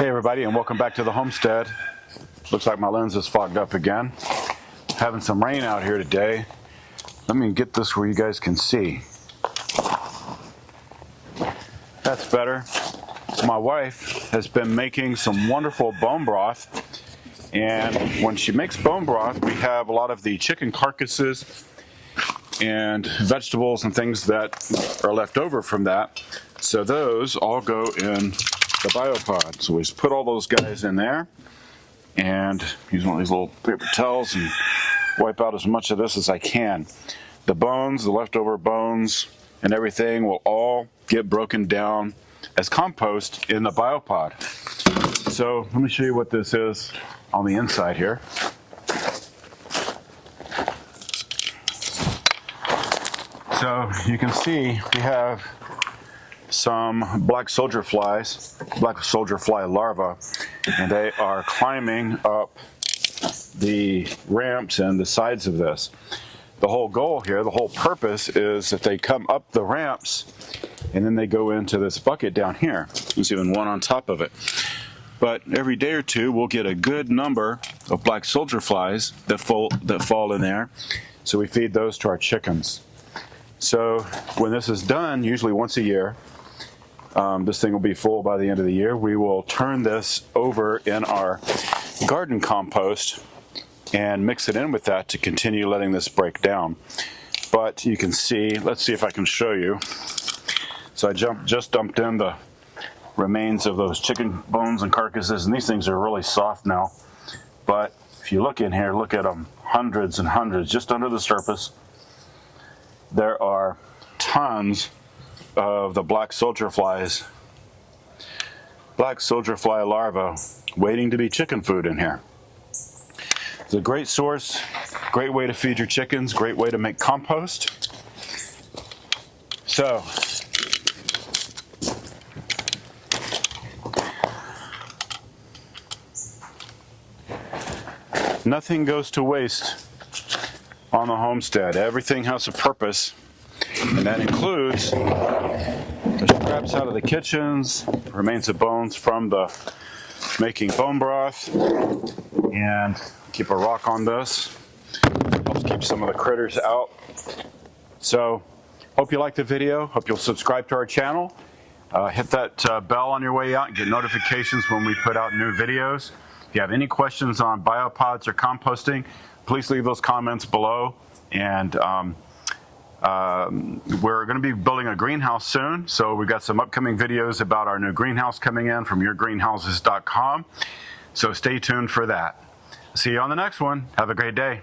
Hey everybody, and welcome back to the homestead. Looks like my lens is fogged up again. Having some rain out here today. Let me get this where you guys can see. That's better. My wife has been making some wonderful bone broth, and when she makes bone broth, we have a lot of the chicken carcasses and vegetables and things that are left over from that. So those all go in the Biopod. So we just put all those guys in there and use one of these little paper towels and wipe out as much of this as I can. The bones, the leftover bones and everything will all get broken down as compost in the Biopod. So let me show you what this is on the inside here. So you can see we have some black soldier fly larvae, and they are climbing up the ramps and the sides of this. The whole goal here, the whole purpose is that they come up the ramps and then they go into this bucket down here. There's even one on top of it. But every day or two we'll get a good number of black soldier flies that fall in there, so we feed those to our chickens. So when this is done, usually once a year, this thing will be full by the end of the year. We will turn this over in our garden compost and mix it in with that to continue letting this break down. But you can see, let's see if I can show you. So I just dumped in the remains of those chicken bones and carcasses, and these things are really soft now. But if you look in here, look at them, hundreds and hundreds just under the surface. There are tons of the black soldier fly larvae waiting to be chicken food in here. It's a great source, great way to feed your chickens, great way to make compost. So nothing goes to waste on the homestead. Everything has a purpose, and that includes the scraps out of the kitchens, remains of bones from the making bone broth, and keep a rock on this. Helps keep some of the critters out. So, hope you liked the video. Hope you'll subscribe to our channel. Hit that bell on your way out and get notifications when we put out new videos. If you have any questions on biopods or composting, please leave those comments below. And we're going to be building a greenhouse soon, so we've got some upcoming videos about our new greenhouse coming in from yourgreenhouses.com. So stay tuned for that. See you on the next one. Have a great day.